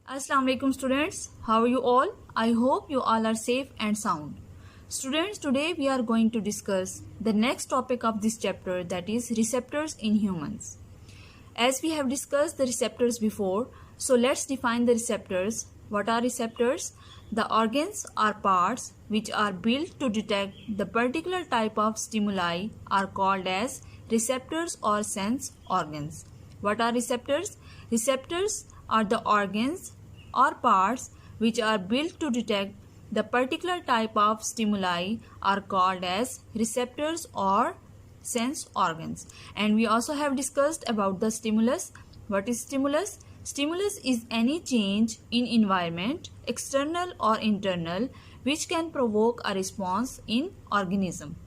Assalamu alaikum students, how are you all? I hope you all are safe and sound. Students, today we are going to discuss the next topic of this chapter, that is receptors in humans. As we have discussed the receptors before, so let's define the receptors. What are receptors? The organs or parts which are built to detect the particular type of stimuli are called as receptors or sense organs. What are receptors? Receptors are the organs or parts which are built to detect the particular type of stimuli are called as receptors or sense organs. And we also have discussed about the stimulus. What is stimulus? Stimulus is any change in environment, external or internal, which can provoke a response in organism.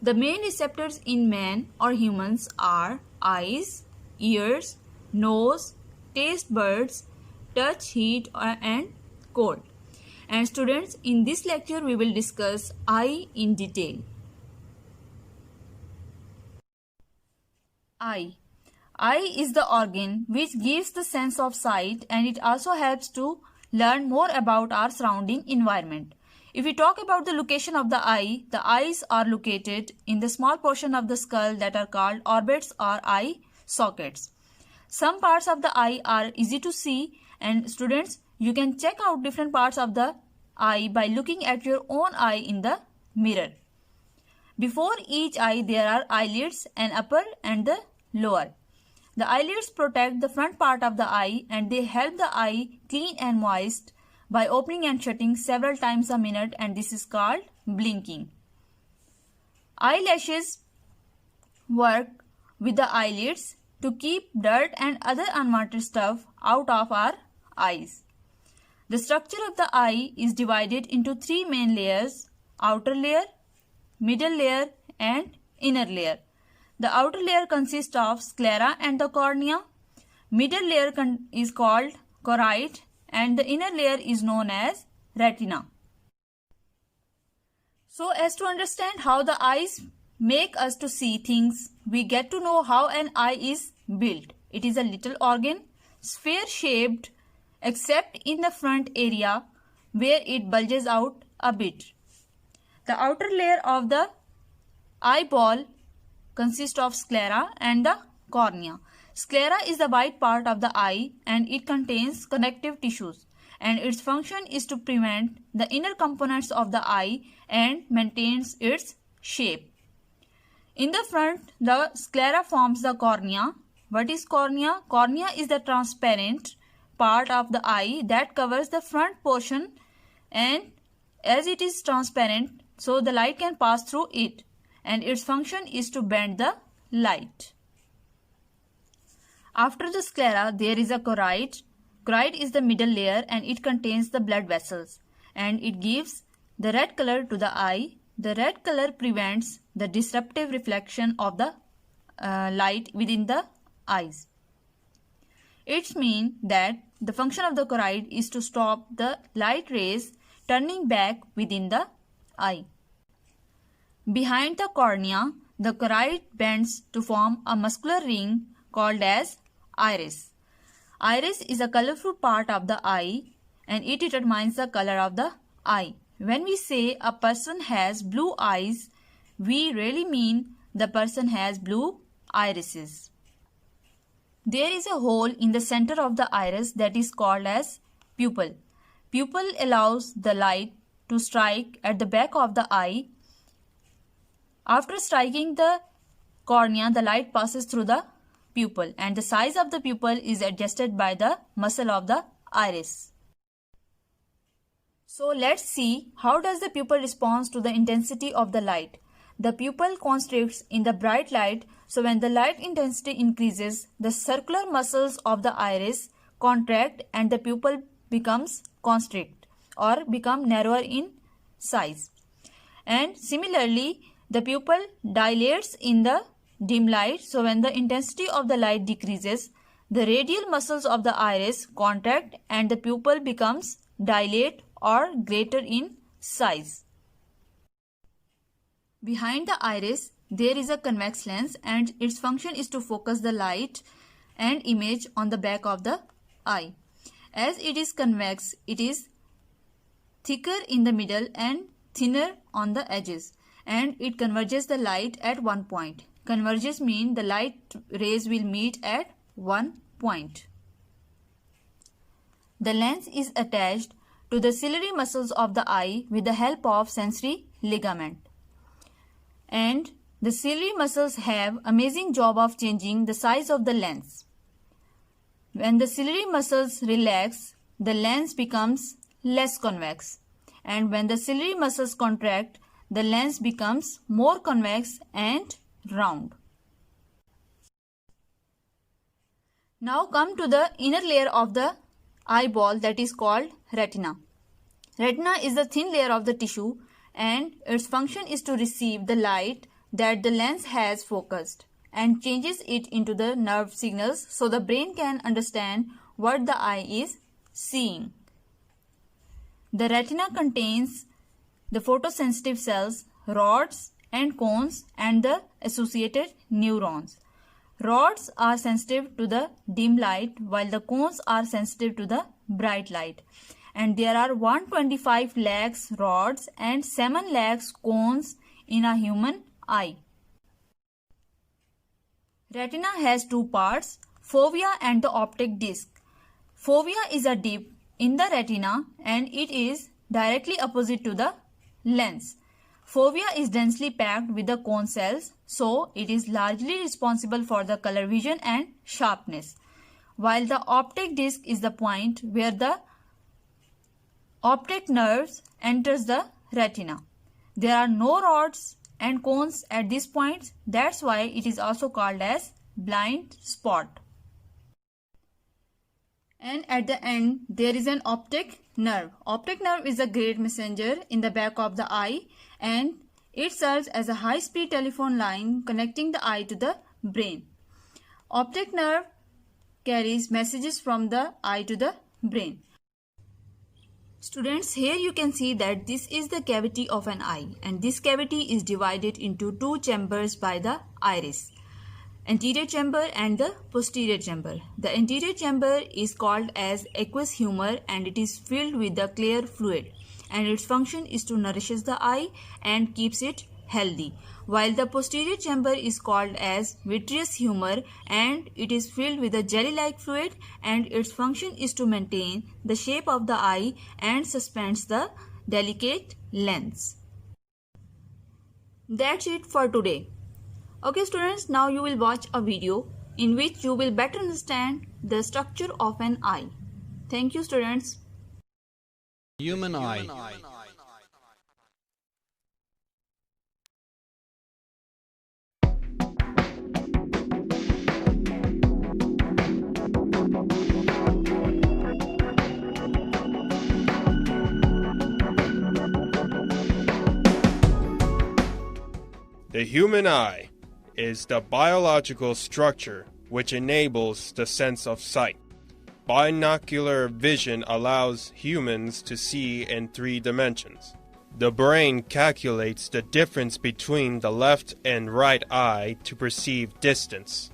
The main receptors in man or humans are eyes, ears, nose, taste buds, touch, heat and cold. And students, in this lecture we will discuss eye in detail. Eye. Eye is the organ which gives the sense of sight, and it also helps to learn more about our surrounding environment. If we talk about the location of the eyes are located in the small portion of the skull that are called orbits or eye sockets. Some parts of the eye are easy to see, and students, you can check out different parts of the eye by looking at your own eye in the mirror. Before each eye there are eyelids, an upper and the lower. The eyelids protect the front part of the eye and they help the eye clean and moist by opening and shutting several times a minute, and this is called blinking. Eyelashes work with the eyelids to keep dirt and other unwanted stuff out of our eyes. The structure of the eye is divided into three main layers: outer layer, middle layer and inner layer. The outer layer consists of sclera and the cornea. Middle layer is called choroid and the inner layer is known as retina. So as to understand how the eyes make us to see things, we get to know how an eye is built. It is a little organ, sphere shaped except in the front area where it bulges out a bit. The outer layer of the eyeball consists of sclera and the cornea. Sclera is the white part of the eye and it contains connective tissues, and its function is to prevent the inner components of the eye and maintains its shape. In the front, the sclera forms the cornea. What is cornea? Cornea is the transparent part of the eye that covers the front portion, and as it is transparent, so the light can pass through it, and its function is to bend the light. After the sclera, there is a choroid. Choroid is the middle layer and it contains the blood vessels, and it gives the red color to the eye. The red color prevents the disruptive reflection of the light within the eyes. It means that the function of the choroid is to stop the light rays turning back within the eye. Behind the cornea, the choroid bends to form a muscular ring called as iris. Iris is a colorful part of the eye and it determines the color of the eye. When we say a person has blue eyes, we really mean the person has blue irises. There is a hole in the center of the iris that is called as pupil. Pupil allows the light to strike at the back of the eye. After striking the cornea, the light passes through the pupil and the size of the pupil is adjusted by the muscle of the iris. So let's see how does the pupil respond to the intensity of the light. The pupil constricts in the bright light, so when the light intensity increases, the circular muscles of the iris contract and the pupil becomes constrict or become narrower in size. And similarly, the pupil dilates in the dim light, so when the intensity of the light decreases, the radial muscles of the iris contract and the pupil becomes dilate or greater in size. Behind the iris, there is a convex lens and its function is to focus the light and image on the back of the eye. As it is convex, it is thicker in the middle and thinner on the edges, and it converges the light at one point. Converges mean the light rays will meet at one point. The lens is attached to the ciliary muscles of the eye with the help of sensory ligament. And the ciliary muscles have amazing job of changing the size of the lens. When the ciliary muscles relax, the lens becomes less convex, and when the ciliary muscles contract, the lens becomes more convex and round. Now come to the inner layer of the eyeball, that is called retina. Retina is the thin layer of the tissue, and its function is to receive the light that the lens has focused and changes it into the nerve signals so the brain can understand what the eye is seeing. The retina contains the photosensitive cells, rods and cones, and the associated neurons. Rods are sensitive to the dim light while the cones are sensitive to the bright light. And there are 125 lakhs rods and 7 lakhs cones in a human eye. Retina has two parts, fovea and the optic disc. Fovea is a dip in the retina and it is directly opposite to the lens. Fovea is densely packed with the cone cells, so it is largely responsible for the color vision and sharpness, while the optic disc is the point where the optic nerves enters the retina. There are no rods and cones at this point, that's why it is also called as blind spot. And at the end there is an optic nerve. Optic nerve is a great messenger in the back of the eye, and it serves as a high-speed telephone line connecting the eye to the brain. Optic nerve carries messages from the eye to the brain. Students, here you can see that this is the cavity of an eye, and this cavity is divided into two chambers by the iris. Anterior chamber and the posterior chamber. The anterior chamber is called as aqueous humor and it is filled with the clear fluid, and its function is to nourish the eye and keeps it healthy, while the posterior chamber is called as vitreous humor and it is filled with a jelly-like fluid, and its function is to maintain the shape of the eye and suspends the delicate lens. That's it for today. Okay students, now you will watch a video in which you will better understand the structure of an eye. Thank you students. Human eye. The human eye is the biological structure which enables the sense of sight. Binocular vision allows humans to see in 3 dimensions. The brain calculates the difference between the left and right eye to perceive distance.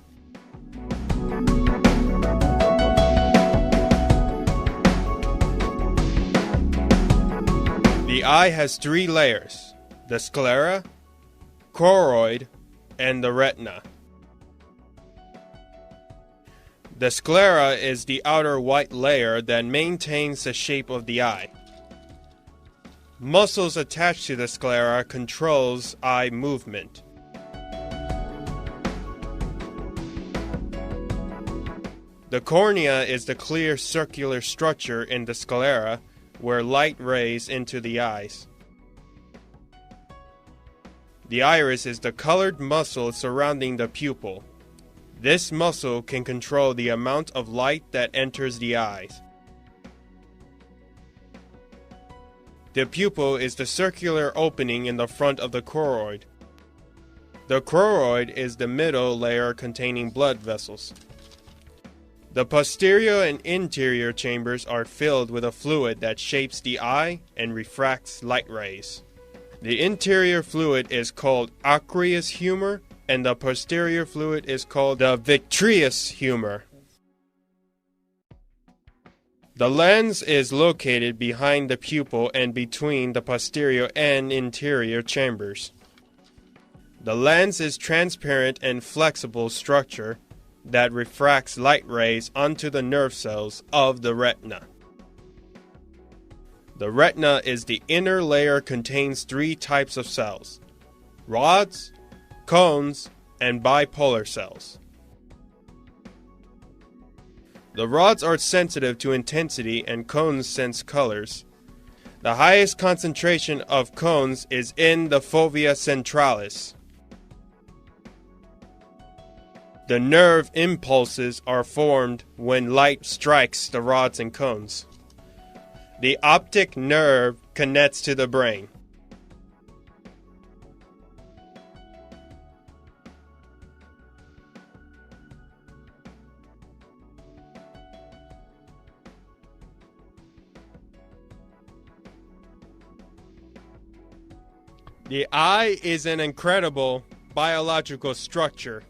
The eye has 3 layers: the sclera, choroid, and the retina. The sclera is the outer white layer that maintains the shape of the eye. Muscles attached to the sclera controls eye movement. The cornea is the clear circular structure in the sclera where light rays into the eyes. The iris is the colored muscle surrounding the pupil. This muscle can control the amount of light that enters the eyes. The pupil is the circular opening in the front of the choroid. The choroid is the middle layer containing blood vessels. The posterior and interior chambers are filled with a fluid that shapes the eye and refracts light rays. The interior fluid is called aqueous humor, and the posterior fluid is called the vitreous humor. The lens is located behind the pupil and between the posterior and interior chambers. The lens is transparent and flexible structure that refracts light rays onto the nerve cells of the retina. The retina is the inner layer contains three types of cells: rods, cones, and bipolar cells. The rods are sensitive to intensity and cones sense colors. The highest concentration of cones is in the fovea centralis. The nerve impulses are formed when light strikes the rods and cones. The optic nerve connects to the brain. The eye is an incredible biological structure.